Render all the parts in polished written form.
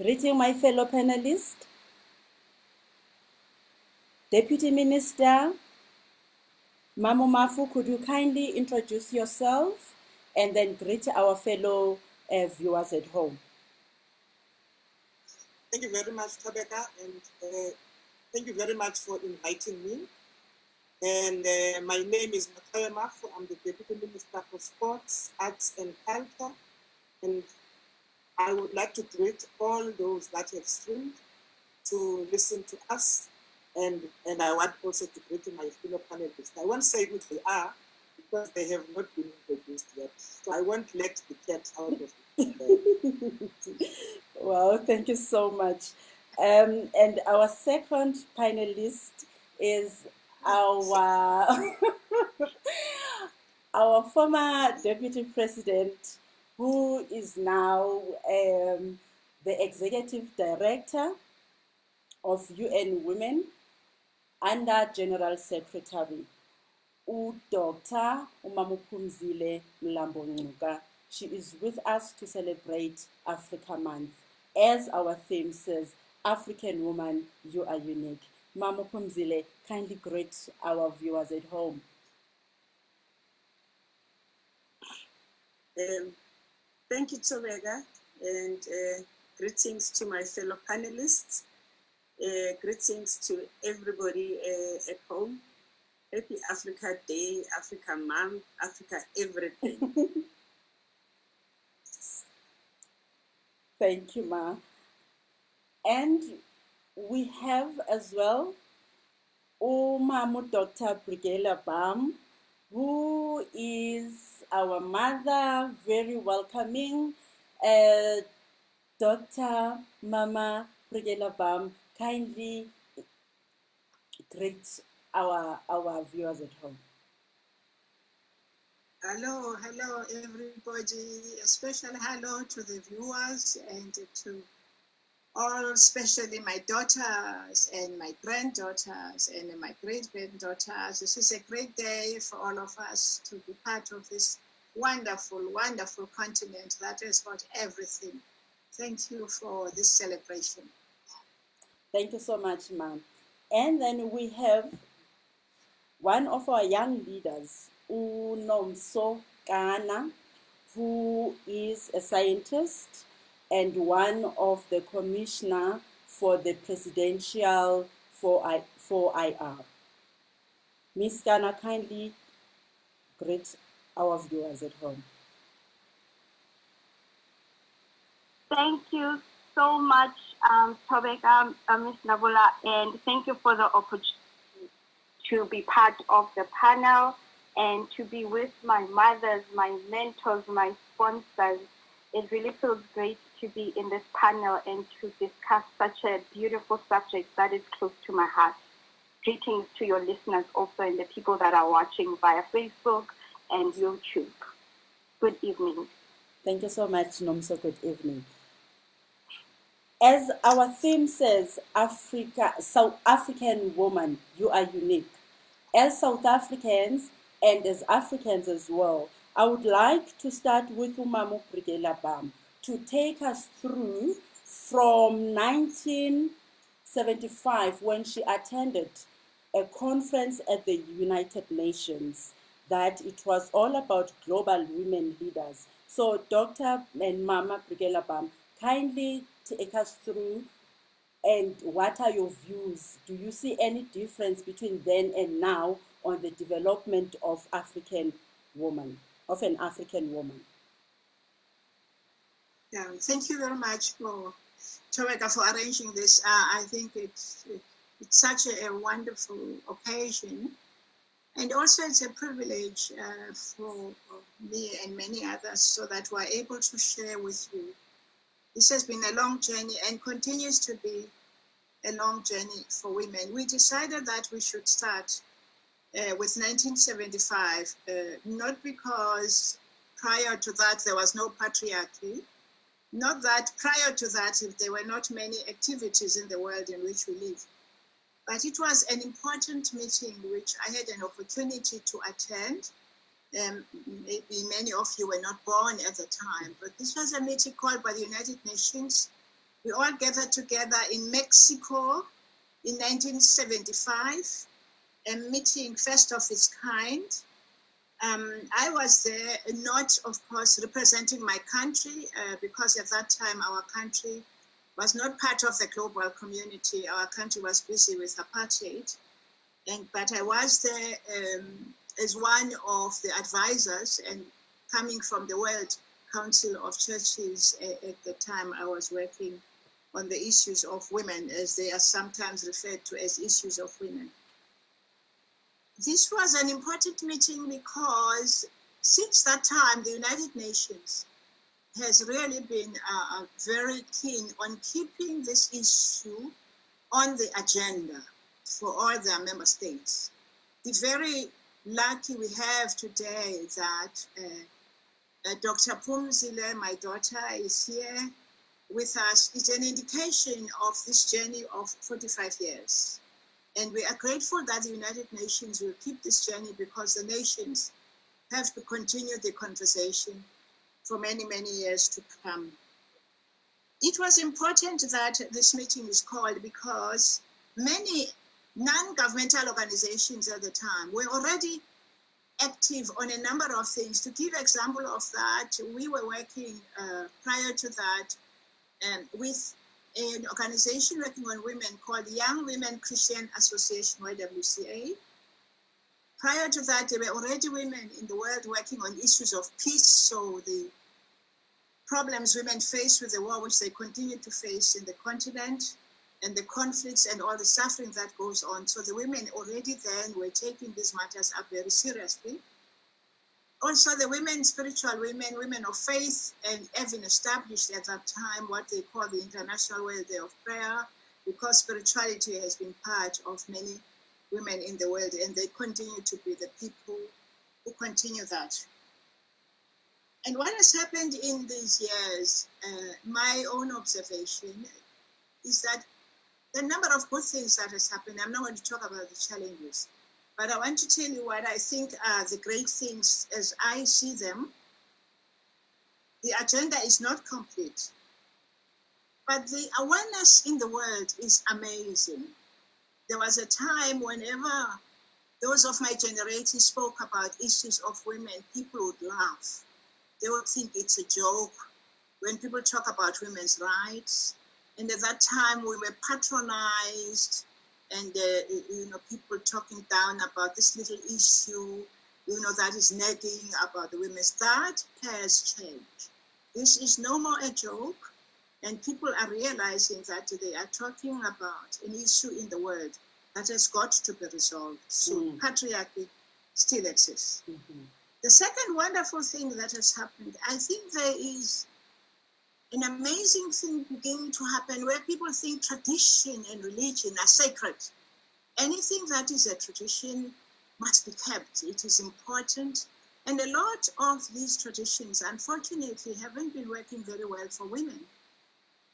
Greeting my fellow panelists. Deputy Minister, Mafu, could you kindly introduce yourself and then greet our fellow viewers at home? Thank you very much, Tabeka, and thank you very much for inviting me. And my name is Mafu. I'm the Deputy Minister for Sports, Arts and Culture. And I would like to greet all those that have streamed to listen to us. And I want also to greet my fellow panelists. I won't say who they are because they have not been introduced yet. So I won't let the cat out of it. Well, thank you so much. And our second panelist is our our former deputy president, who is now the executive director of UN Women under General Secretary Dr. Mlambo-Ngcuka. She is with us to celebrate Africa Month. As our theme says, African woman, you are unique. Mama Phumzile, kindly greet our viewers at home. Thank you, Tabeka, and greetings to my fellow panelists. Greetings to everybody at home. Happy Africa Day, Africa Month, Africa everything. Thank you, Ma. And we have as well Umamu Dr. Brigela Bam, who is our mother, very welcoming. Dr. Mama Brigela Bam, kindly greet our viewers at home. Hello, everybody. A special hello to the viewers and to all, especially my daughters and my granddaughters and my great-granddaughters. This is a great day for all of us to be part of this wonderful, wonderful continent that has got everything. Thank you for this celebration. Thank you so much, ma'am. And then we have one of our young leaders, Kana, who is a scientist and one of the commissioner for the presidential 4IR. Ms. Kana, kindly greet our viewers at home. Thank you so much, Tabeka, Ms. Nabula, and thank you for the opportunity to be part of the panel and to be with my mothers, my mentors, my sponsors. It really feels great to be in this panel and to discuss such a beautiful subject that is close to my heart. Greetings to your listeners also and the people that are watching via Facebook and YouTube. Good evening. Thank you so much, Nomso. Good evening. As our theme says, South African woman, you are unique. As South Africans and as Africans as well, I would like to start with Umamu Brigela Bam to take us through from 1975 when she attended a conference at the United Nations that it was all about global women leaders. So Dr. and Mama Brigela Bam, kindly take us through, and what are your views? Do you see any difference between then and now on the development of an African woman? Yeah, thank you very much for Tabeka for arranging this. I think it's such a wonderful occasion, and also it's a privilege for me and many others, so that we're able to share with you. This has been a long journey and continues to be a long journey for women. We decided that we should start with 1975, not because prior to that there was no patriarchy, not that prior to that there were not many activities in the world in which we live, but it was an important meeting which I had an opportunity to attend. Maybe many of you were not born at the time, but this was a meeting called by the United Nations We all gathered together in Mexico in 1975, a meeting first of its kind. I was there, not, of course, representing my country, because at that time our country was not part of the global community. Our country was busy with apartheid. But I was there as one of the advisors, and coming from the World Council of Churches. At the time I was working on the issues of women, as they are sometimes referred to as issues of women. This was an important meeting because since that time, the United Nations has really been very keen on keeping this issue on the agenda for all their member states. The very lucky we have today that Dr. Pumzile, my daughter, is here with us. It's an indication of this journey of 45 years. And we are grateful that the United Nations will keep this journey, because the nations have to continue the conversation for many, many years to come. It was important that this meeting is called because many non-governmental organizations at the time were already active on a number of things. To give example of that, we were working prior to that with an organization working on women called the Young Women Christian Association, YWCA. Prior to that, there were already women in the world working on issues of peace, so the problems women face with the war, which they continue to face in the continent, and the conflicts and all the suffering that goes on. So the women already then were taking these matters up very seriously. Also, the women, spiritual women, women of faith, and even established at that time what they call the International World Day of Prayer, because spirituality has been part of many women in the world, and they continue to be the people who continue that. And what has happened in these years, my own observation, is that the number of good things that has happened, I'm not going to talk about the challenges, but I want to tell you what I think are the great things as I see them. The agenda is not complete, but the awareness in the world is amazing. There was a time whenever those of my generation spoke about issues of women, people would laugh. They would think it's a joke when people talk about women's rights. And at that time, we were patronized, and people talking down about this little issue, that is nagging about the women's. That has changed. This is no more a joke, and people are realizing that they are talking about an issue in the world that has got to be resolved. So patriarchy still exists. Mm-hmm. The second wonderful thing that has happened, I think there is an amazing thing beginning to happen where people think tradition and religion are sacred. Anything that is a tradition must be kept. It is important. And a lot of these traditions, unfortunately, haven't been working very well for women.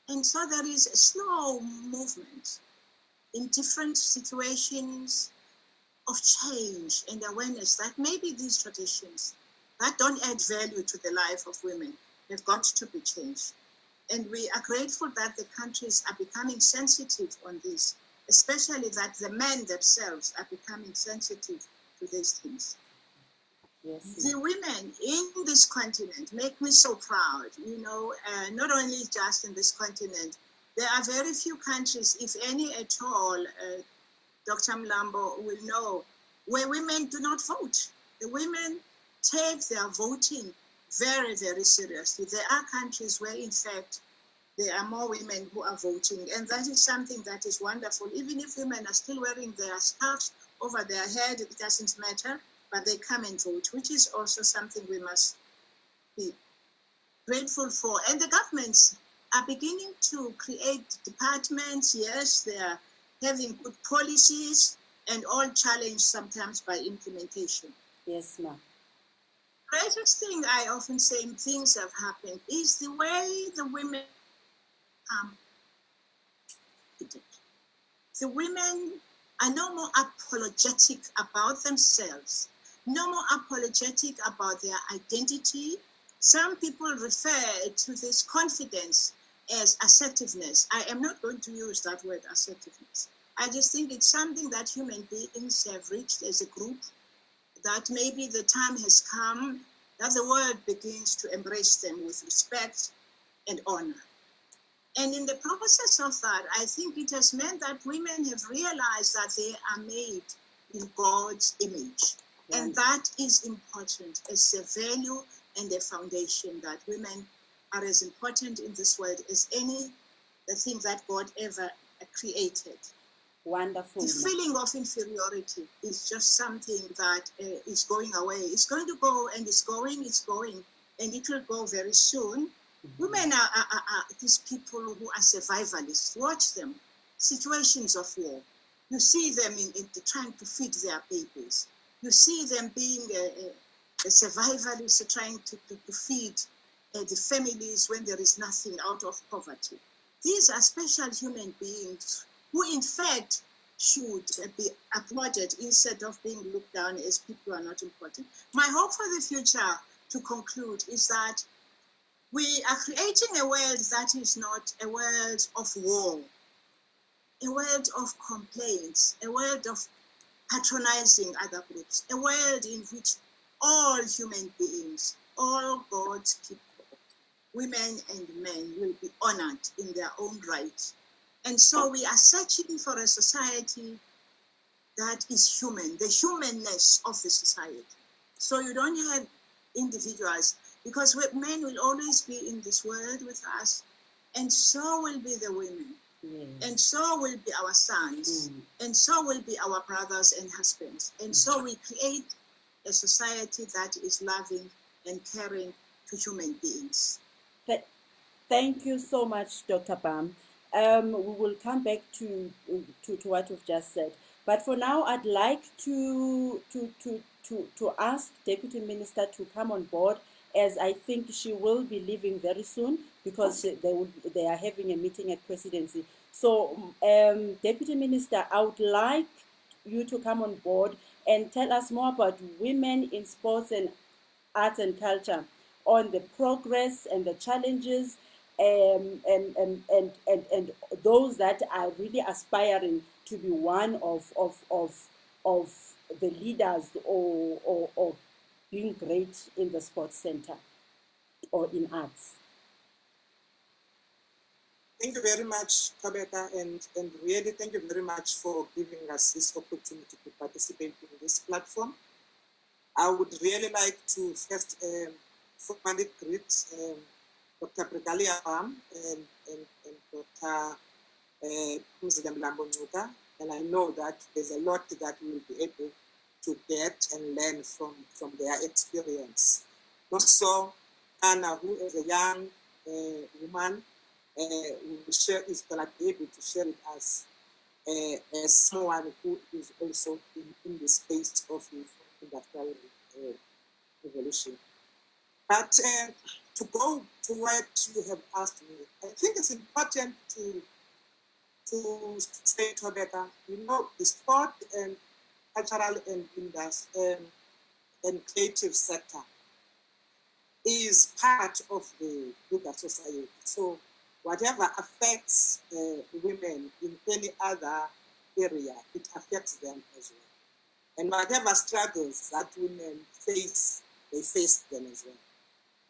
And so there is a slow movement in different situations of change and awareness that maybe these traditions that don't add value to the life of women have got to be changed. And we are grateful that the countries are becoming sensitive on this, especially that the men themselves are becoming sensitive to these things. Yes. The women in this continent make me so proud, not only just in this continent. There are very few countries, if any at all, Dr. Mlambo will know, where women do not vote. The women take their voting very, very seriously. There are countries where, in fact, there are more women who are voting, and that is something that is wonderful. Even if women are still wearing their scarves over their head, it doesn't matter, but they come and vote, which is also something we must be grateful for. And the governments are beginning to create departments. Yes, they are having good policies, and all challenged sometimes by implementation. Yes, ma'am. The greatest thing I often say things have happened is the way the women the women are no more apologetic about themselves, no more apologetic about their identity. Some people refer to this confidence as assertiveness. I am not going to use that word assertiveness. I just think it's something that human beings have reached as a group, that maybe the time has come that the world begins to embrace them with respect and honor. And in the process of that, I think it has meant that women have realized that they are made in God's image. And that is important as a value and a foundation, that women are as important in this world as the thing that God ever created. Wonderful. The feeling of inferiority is just something that is going away. It's going to go, and it's going, and it will go very soon. Women are these people who are survivalists. Watch them. Situations of war. You see them in trying to feed their babies. You see them being a survivalist, trying to feed the families when there is nothing, out of poverty. These are special human beings who in fact should be applauded instead of being looked down as people who are not important. My hope for the future, to conclude, is that we are creating a world that is not a world of war, a world of complaints, a world of patronizing other groups, a world in which all human beings, all God's people, women and men, will be honored in their own right. And so we are searching for a society that is human, the humanness of the society. So you don't have individuals, because men will always be in this world with us, and so will be the women, and so will be our sons, and so will be our brothers and husbands. And so we create a society that is loving and caring to human beings. Thank you so much, Dr. Bam. We will come back to what you've just said. But for now, I'd like to ask Deputy Minister to come on board, as I think she will be leaving very soon, because they are having a meeting at Presidency. So, Deputy Minister, I would like you to come on board and tell us more about women in sports and arts and culture, on the progress and the challenges, and those that are really aspiring to be one of the leaders, or being great in the sports center or in arts. Thank you very much, Tabeka, and really thank you very much for giving us this opportunity to participate in this platform. I would really like to first formally greet Dr. Bam and Dr. Mlambo-Ngcuka, and I know that there's a lot that we will be able to get and learn from their experience. Also, Kana, who is a young woman, is going to be able to share with us as someone who is also in the space of the industrial revolution. But to go to what you have asked me, I think it's important to say, Tabeka, the sport and cultural and industry and creative sector is part of the bigger society. So whatever affects women in any other area, it affects them as well. And whatever struggles that women face, they face them as well.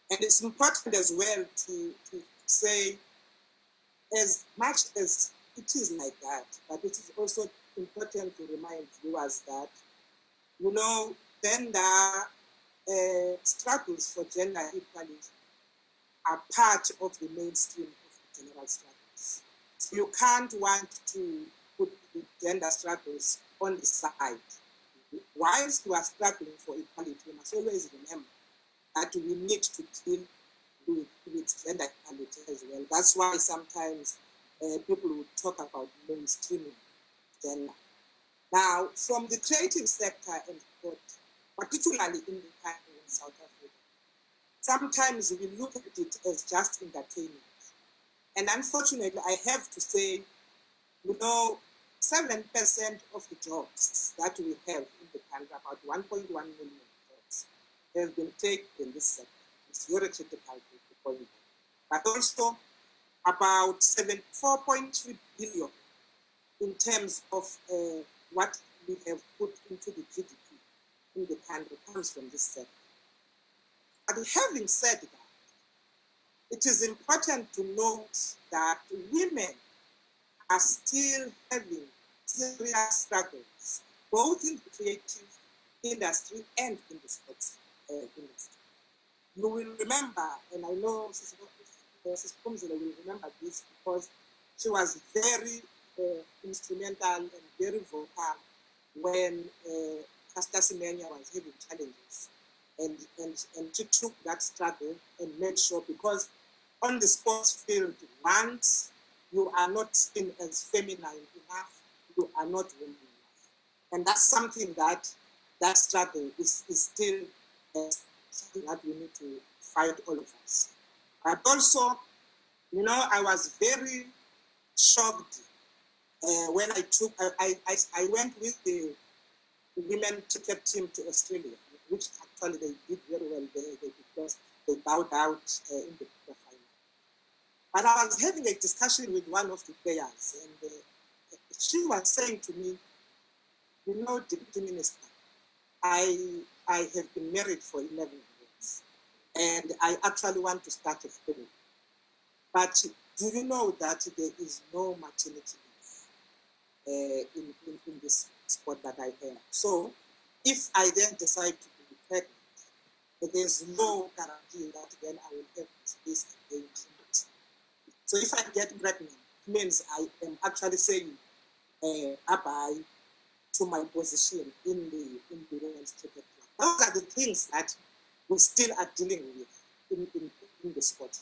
And it's important as well to say, as much as it is like that, but it is also important to remind viewers that, gender struggles for gender equality are part of the mainstream of the general struggles. So you can't want to put the gender struggles on the side. Whilst you are struggling for equality, you must always remember that we need to deal with gender equality as well. That's why sometimes people will talk about mainstreaming gender. Now, from the creative sector and sport, particularly in the country in South Africa, sometimes we look at it as just entertainment. And unfortunately, I have to say, 7% of the jobs that we have in the country, about 1.1 million jobs, have been taken in this sector. It's very critical to point out. But also, about 74.3 billion in terms of what we have put into the GDP in the country comes from this sector. But having said that, it is important to note that women are still having serious struggles, both in the creative industry and in the sports industry. You will remember, and I know Mrs. Pumzile will remember this because she was very instrumental and very vocal when Caster Semenya was having challenges. And she took that struggle and made sure, because on the sports field, once you are not seen as feminine enough, you are not women enough. And that's something that struggle is still something that we need to fight, all of us. But also, you know, I was very shocked when I went with the women cricket team to Australia, which actually they did very well there because they bowed out in the final. But I was having a discussion with one of the players, and she was saying to me, you know, Deputy Minister, I have been married for 11 years, and I actually want to start a family. But do you know that there is no maternity leave in this sport that I have? So if I then decide to be pregnant, there's no guarantee that then I will have this again. So if I get pregnant, it means I am actually saying bye to my position in the women's cricket club. Those are the things that we still are dealing with in the sport.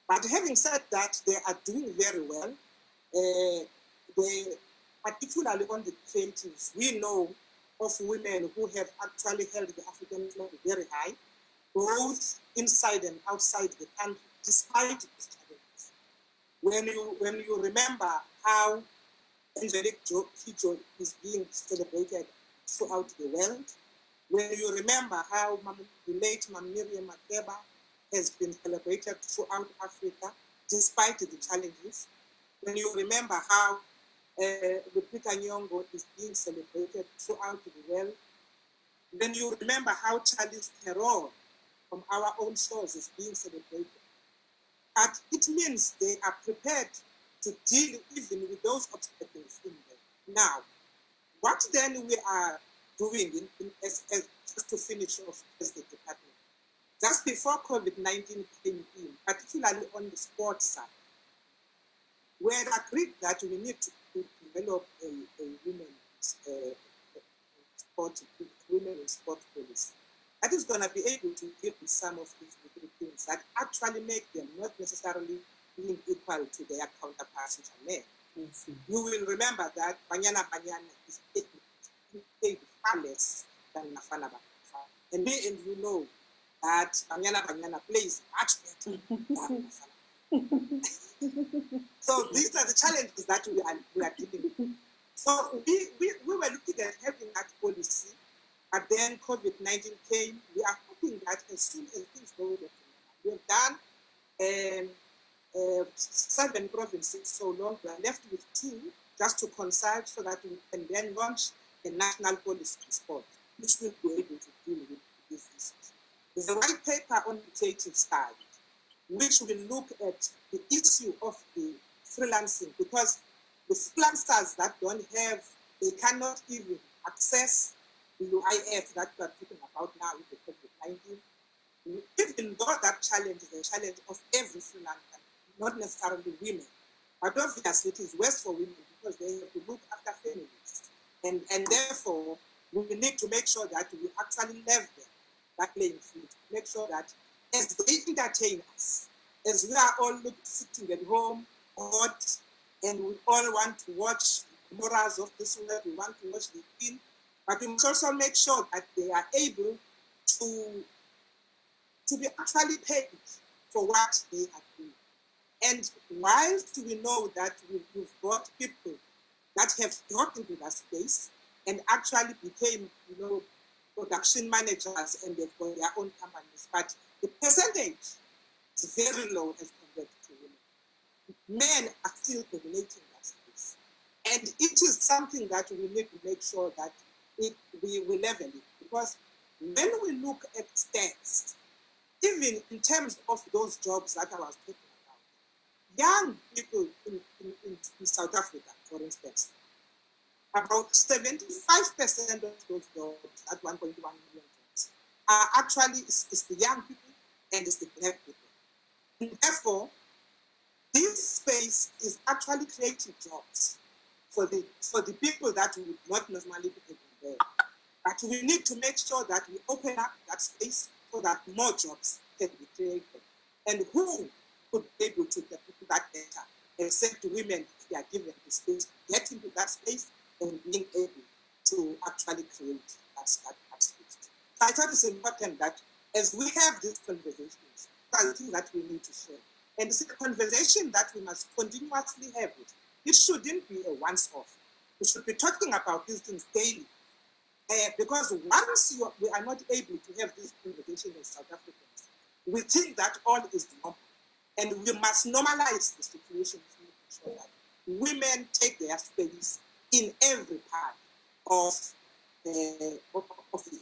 But having said that, they are doing very well. They, particularly on the creatives, we know of women who have actually held the African flag very high, both inside and outside the country, despite these challenges. When you remember how Angelique Kidjo is being celebrated throughout the world, when you remember how the late Miriam Makeba has been celebrated throughout Africa, despite the challenges, when you remember how Lupita Nyong'o is being celebrated throughout the world, when you remember how Charlize Theron from our own shores is being celebrated, but it means they are prepared to deal even with those obstacles in there. Now, what then we are doing just to finish off as the department, just before COVID-19 came in, particularly on the sports side, we had agreed that we need to develop a women's sport policy that is going to be able to deal with some of these little things that actually make them not necessarily being equal to their counterparts which are men. Yes, you will remember that Banyana is paid far less than Nafana Bafana. And you know that Banyana plays much better than Nafana. So these are the challenges that we are dealing with. So we were looking at having that policy, but then COVID-19 came. We are hoping that as soon as things go back, we have done 7 provinces so long. We are left with 2 just to consult so that we can then launch a national policy on sport, which will be able to deal with these issues. There's a white paper on the creative side, which will look at the issue of the freelancing, because the freelancers that don't have, they cannot even access the UIF that we are talking about now with the COVID-19. Even though that challenge is a challenge of every freelancer, not necessarily women. But obviously it is worse for women because they have to look after families. And therefore, we need to make sure that we actually level that playing field, make sure that as they entertain us, as we are all sitting at home, bored, and we all want to watch the morals of this world, we want to watch the film, but we must also make sure that they are able to be actually paid for what they are doing. And whilst we know that we've got people that have got into that space and actually became, production managers and they've got their own companies, but the percentage is very low as compared to women. men are still dominating that space. And it is something that we need to make sure that we level it. Because when we look at stats, even in terms of those jobs that I was talking about, young people in South Africa, for instance, about 75% of those jobs, at 1.1 million jobs, are actually is the young people and it's the black people. And therefore, this space is actually creating jobs for the people that would not normally be able there. But we need to make sure that we open up that space so that more jobs can be created. And who could be able to get into that data, except women, if they are given the space to get into that space and being able to actually create that space. So I thought it's important that as we have these conversations, there are things that we need to share. And it's a conversation that we must continuously have. It shouldn't be a once-off. We should be talking about these things daily. Because once we are not able to have this conversation as South Africans, we think that all is normal. And we must normalize the situation to make sure that women take their space in every part of the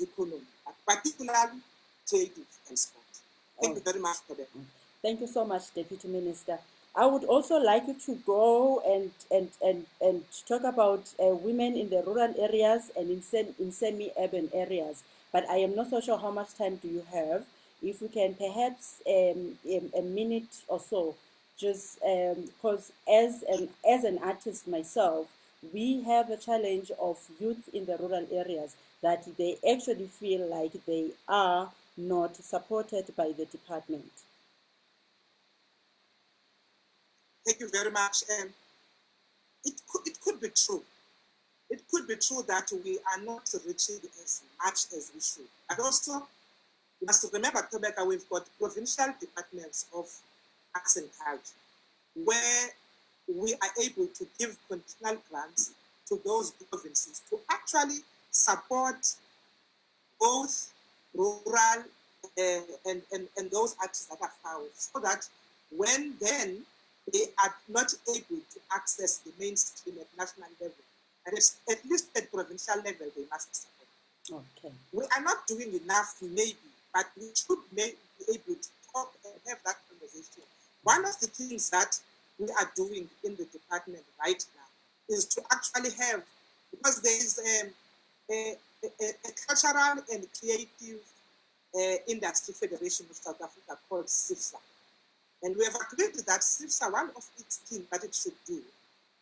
economy, particularly trade and sport. Thank you very much for that. Thank you so much, Deputy Minister. I would also like you to go and talk about women in the rural areas and in semi-urban areas. But I am not so sure how much time do you have. If we can perhaps a minute or so, just because as an artist myself, we have a challenge of youth in the rural areas that they actually feel like they are not supported by the department. Thank you very much. It could be true. It could be true that we are not reaching as much as we should. But also, you must remember, Tobeka, we've got provincial departments of arts and culture where we are able to give conditional grants to those provinces to actually support both rural and those artists that are found, so that when then they are not able to access the mainstream at national level, and at least at provincial level, they must support. Okay. We are not doing enough, maybe, but we should be able to talk and have that conversation. One of the things that we are doing in the department right now is to actually have, because there is a cultural and creative industry federation of South Africa called SIFSA. And we have agreed that SIFSA, one of its things that it should do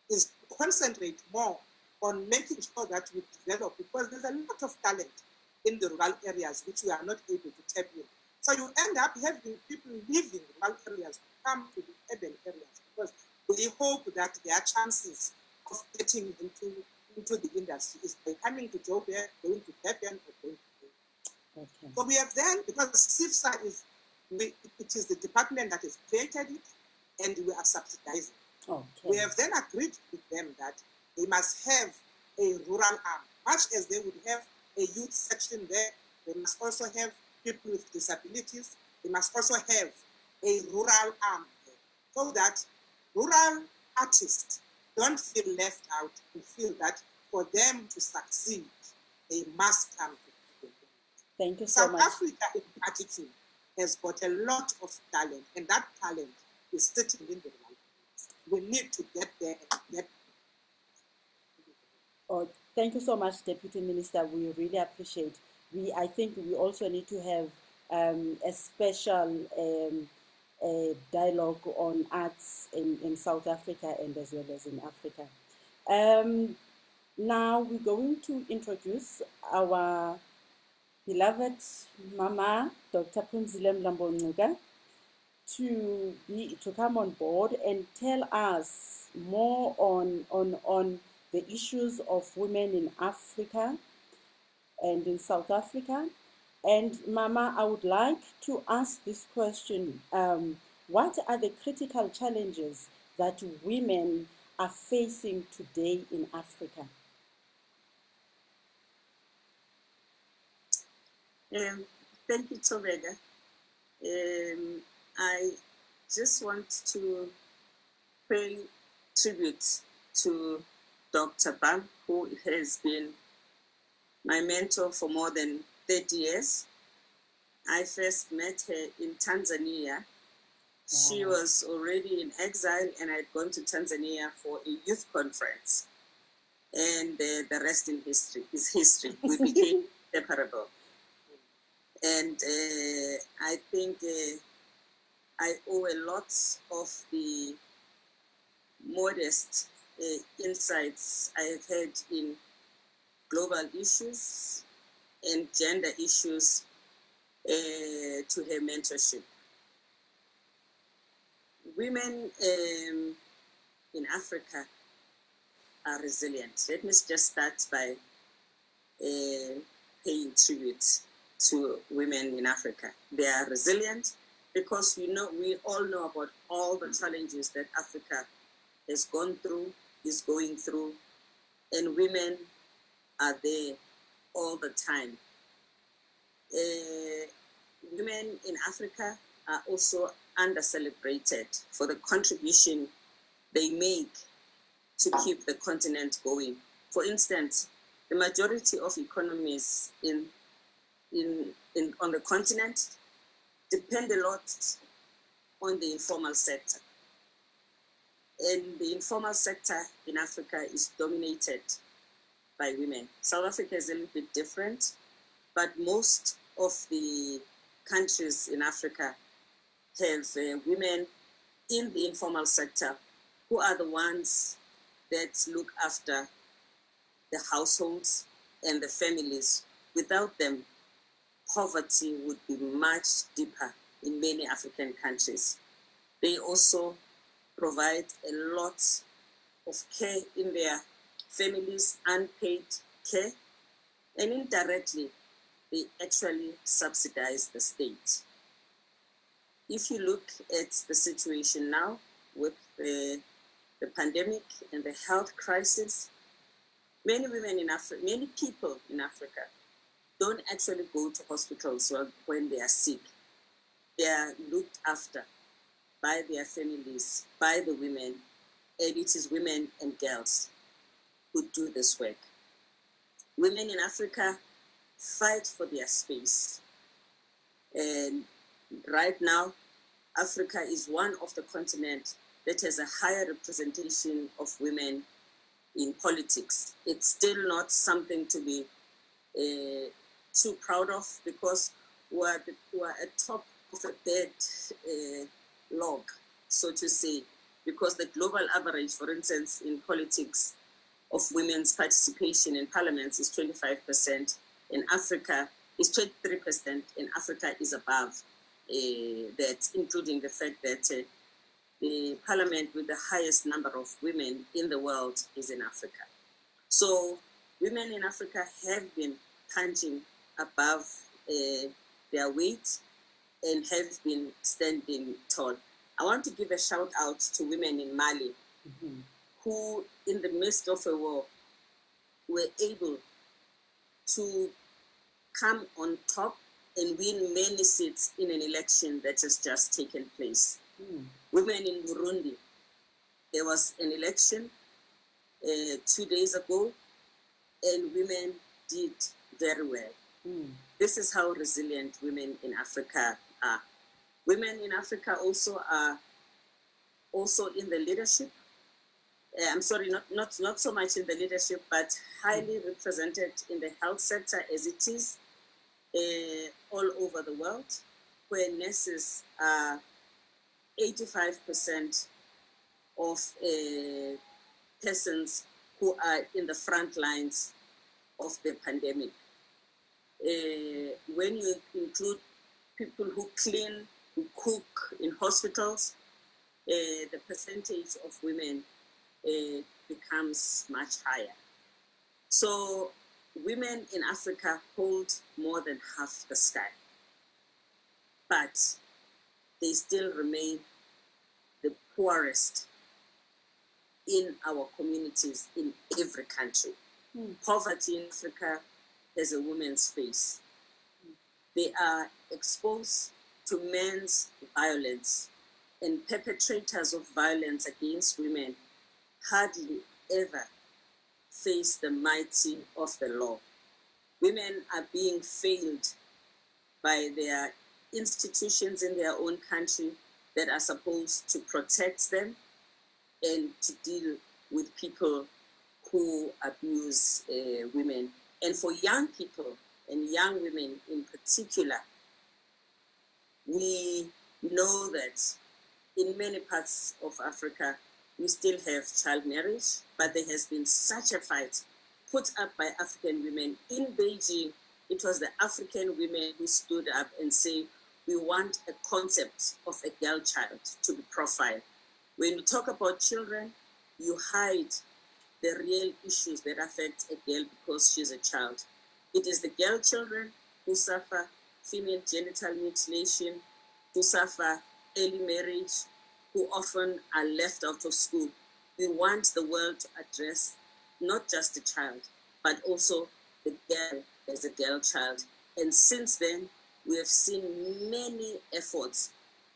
is concentrate more on making sure that we develop, because there's a lot of talent in the rural areas which we are not able to tap in. So you end up having people leaving rural areas to come to the urban areas because they hope that their chances of getting into the industry is by coming to Joburg, going to Durban, or going to Okay. So we have then, because SIFSA it is the department that has created it, and we are subsidizing. Okay. We have then agreed with them that they must have a rural arm, much as they would have a youth section there. They must also have people with disabilities. They must also have a rural arm there, so that rural artists don't feel left out and feel that for them to succeed, they must come to the Thank you so South much. Africa in particular has got a lot of talent, and that talent is sitting in the rural areas. We need to get there and get. Oh, thank you so much, Deputy Minister. We really appreciate. I think we also need to have a special dialogue on arts in South Africa and as well as in Africa. Now we're going to introduce our beloved Mama, Dr. Mlambo-Ngcuka, to come on board and tell us more on the issues of women in Africa and in South Africa. And Mama, I would like to ask this question. What are the critical challenges that women are facing today in Africa? Thank you, Tobeka. I just want to pay tribute to Dr. Bam, who has been my mentor for more than 30 years. I first met her in Tanzania. She was already in exile, and I had gone to Tanzania for a youth conference. And the rest is history. We became inseparable. And I think I owe a lot of the modest insights I have had in global issues and gender issues to her mentorship. Women in Africa are resilient. Let me just start by paying tribute to women in Africa. They are resilient because we all know about all the challenges that Africa has gone through, is going through, and women are there all the time. Women in Africa are also under-celebrated for the contribution they make to keep the continent going. For instance, the majority of economies on the continent depend a lot on the informal sector. And the informal sector in Africa is dominated by women. South Africa is a little bit different, but most of the countries in Africa have women in the informal sector who are the ones that look after the households and the families. Without them, poverty would be much deeper in many African countries. They also provide a lot of care in their families, unpaid care, and indirectly, they actually subsidize the state. If you look at the situation now with the pandemic and the health crisis, many people in Africa don't actually go to hospitals when they are sick. They are looked after by their families, by the women, and it is women and girls who do this work. Women in Africa fight for their space. And right now, Africa is one of the continents that has a higher representation of women in politics. It's still not something to be too proud of because we're at top of a dead log, so to say, because the global average, for instance, in politics of women's participation in parliaments is 25%. In Africa is 23%, and Africa is above that, including the fact that the parliament with the highest number of women in the world is in Africa. So women in Africa have been punching above their weight and have been standing tall. I want to give a shout out to women in Mali who, in the midst of a war, were able to come on top and win many seats in an election that has just taken place. Women in Burundi, there was an election 2 days ago, and women did very well. This is how resilient women in Africa are. Women in Africa also are also in the leadership. I'm sorry, not so much in the leadership, but highly represented in the health sector as it is all over the world, where nurses are 85% of persons who are in the front lines of the pandemic. When you include people who clean, who cook in hospitals, the percentage of women becomes much higher. So women in Africa hold more than half the sky, but they still remain the poorest in our communities in every country. Poverty in Africa has a woman's face. They are exposed to men's violence and perpetrators of violence against women hardly ever face the mighty of the law. Women are being failed by their institutions in their own country that are supposed to protect them and to deal with people who abuse women. And for young people and young women in particular, we know that in many parts of Africa, we still have child marriage, but there has been such a fight put up by African women. In Beijing, it was the African women who stood up and said, we want a concept of a girl child to be profiled. When you talk about children, you hide the real issues that affect a girl because she's a child. It is the girl children who suffer female genital mutilation, who suffer early marriage, who often are left out of school. We want the world to address not just the child, but also the girl as a girl child. And since then, we have seen many efforts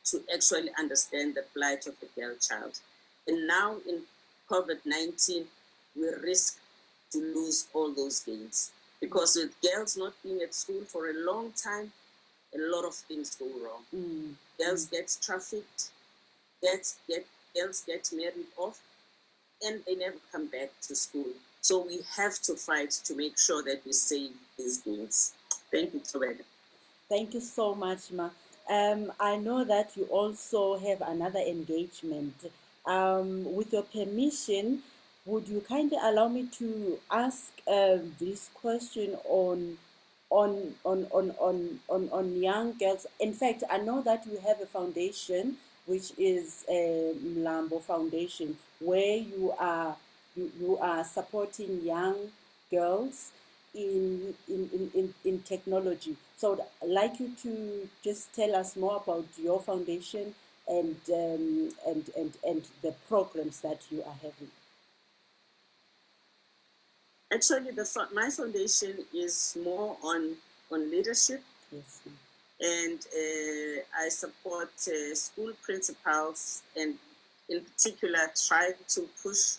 to actually understand the plight of a girl child. And now in COVID-19, we risk to lose all those gains. Because with girls not being at school for a long time, a lot of things go wrong. Girls get trafficked, girls get married off, and they never come back to school. So we have to fight to make sure that we save these gains. Thank you, Tobeka. Thank you so much, Ma. I know that you also have another engagement. With your permission, would you kindly allow me to ask this question on young girls? In fact, I know that you have a foundation, which is Mlambo Foundation, where you are supporting young girls in technology. So I'd like you to just tell us more about your foundation and the programs that you are having. Actually, my foundation is more on leadership. Yes, ma'am. And I support school principals and in particular try to push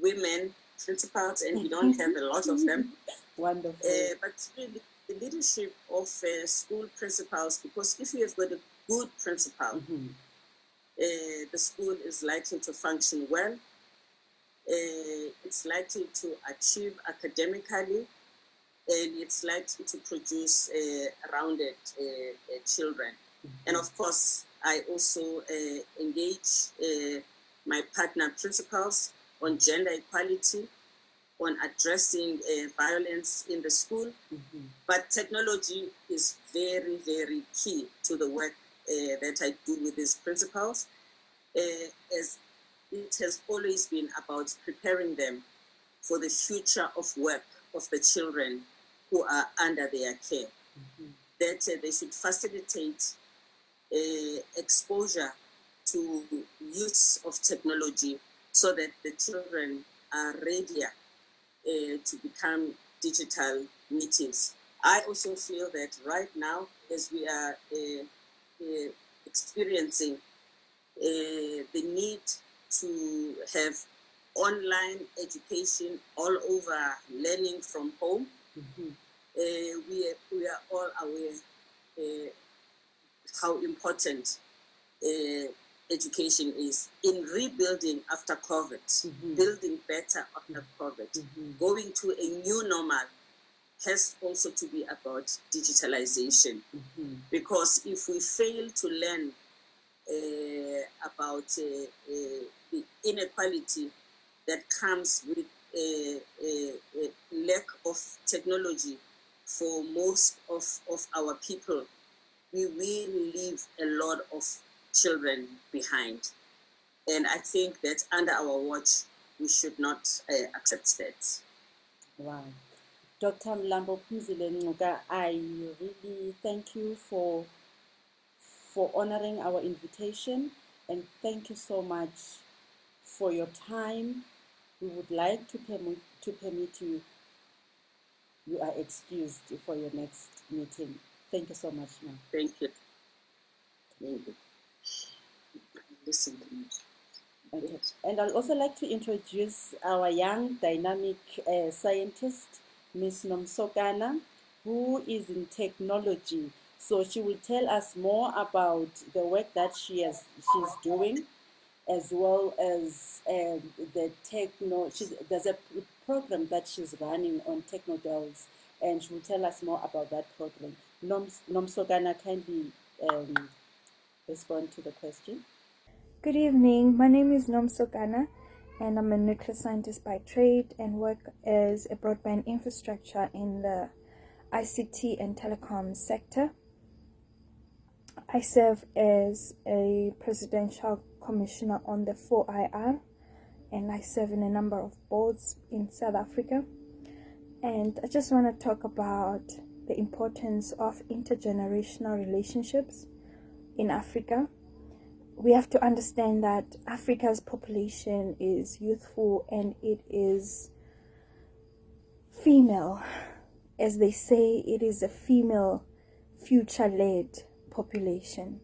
women principals, and we don't have a lot of them. Wonderful. But really, the leadership of school principals, because if you have got a good principal, the school is likely to function well. It's likely to achieve academically, and it's likely to produce rounded children. And of course, I also engage my partner principals on gender equality, on addressing violence in the school. But technology is very, very key to the work that I do with these principals, as it has always been about preparing them for the future of work of the children who are under their care. That they should facilitate exposure to use of technology so that the children are readier to become digital natives. I also feel that right now, as we are experiencing the need to have online education all over, learning from home, we are all aware how important education is in rebuilding after COVID, building better after COVID. Going to a new normal has also to be about digitalization, because if we fail to learn about the inequality that comes with a lack of technology for most of our people, we will leave a lot of children behind. And I think that under our watch, we should not accept that. Wow. Dr. Mlambo-Ngcuka, I really thank you for honoring our invitation, and thank you so much for your time. We would like to permit you. You are excused for your next meeting. Thank you so much, ma'am. Thank you. Thank you. this information. Okay. And I'd also like to introduce our young dynamic scientist, Ms. Kana, who is in technology. So she will tell us more about the work that she's doing, as well as there's a program that she's running on Technodels, and she will tell us more about that program. Kana, kindly respond to the question. Good evening. My name is Kana, and I'm a nuclear scientist by trade and work as a broadband infrastructure in the ICT and telecom sector. I serve as a presidential commissioner on the 4IR, and I serve in a number of boards in South Africa. And I just want to talk about the importance of intergenerational relationships in Africa. We have to understand that Africa's population is youthful and it is female. As they say, it is a female future-led population.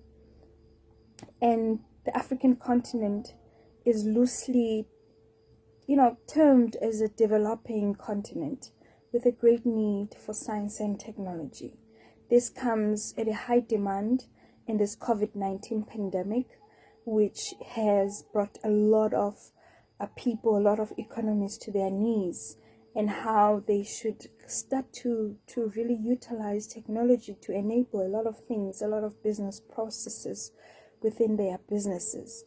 And the African continent is loosely, termed as a developing continent with a great need for science and technology. This comes at a high demand in this COVID-19 pandemic, which has brought a lot of people, a lot of economies to their knees, and how they should start to really utilize technology to enable a lot of things, a lot of business processes within their businesses.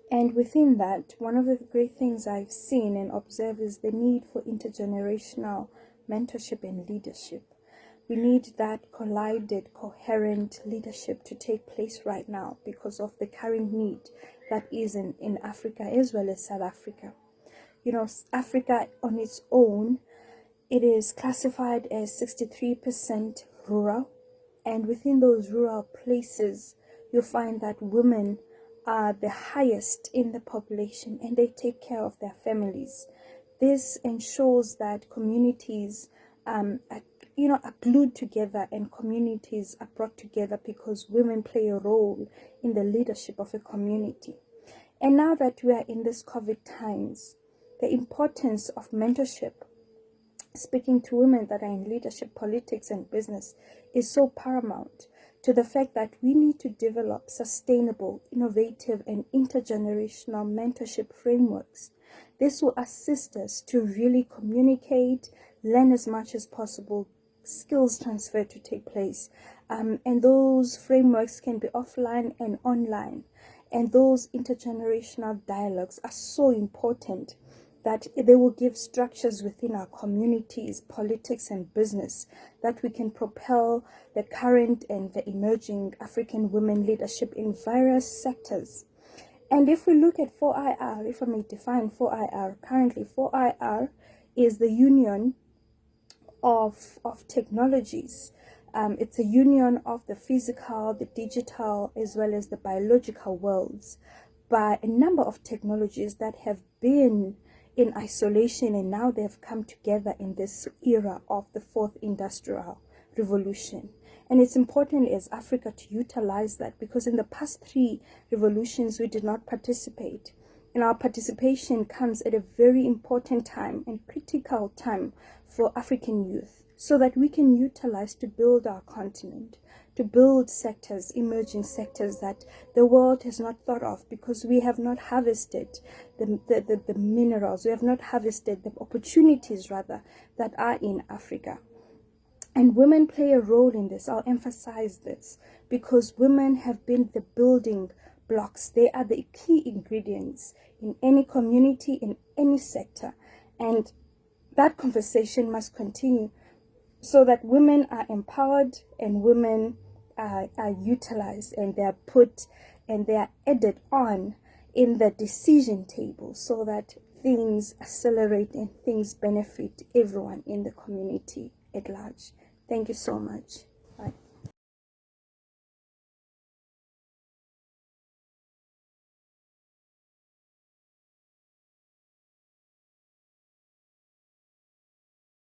And within that, one of the great things I've seen and observed is the need for intergenerational mentorship and leadership. We need that collided, coherent leadership to take place right now because of the current need that is in Africa as well as South Africa. Africa on its own, it is classified as 63% rural. And within those rural places, you'll find that women are the highest in the population and they take care of their families. This ensures that communities are glued together and communities are brought together because women play a role in the leadership of a community. And now that we are in this COVID times, the importance of mentorship, speaking to women that are in leadership, politics, and business is so paramount to the fact that we need to develop sustainable, innovative, and intergenerational mentorship frameworks. This will assist us to really communicate, learn as much as possible, skills transfer to take place. And those frameworks can be offline and online. And those intergenerational dialogues are so important that they will give structures within our communities, politics, and business that we can propel the current and the emerging African women leadership in various sectors. And if we look at 4IR, if I may define 4IR, currently 4IR is the union of technologies. It's a union of the physical, the digital, as well as the biological worlds by a number of technologies that have been in isolation and now they have come together in this era of the fourth industrial revolution. And it's important as Africa to utilize that because in the past three revolutions we did not participate. And our participation comes at a very important time and critical time for African youth so that we can utilize to build our continent, to build sectors, emerging sectors that the world has not thought of because we have not harvested the minerals, we have not harvested the opportunities rather that are in Africa. And women play a role in this. I'll emphasize this because women have been the building blocks. They are the key ingredients in any community, in any sector. And that conversation must continue so that women are empowered and women are utilized and they are put and they are added on in the decision table so that things accelerate and things benefit everyone in the community at large. Thank you so much.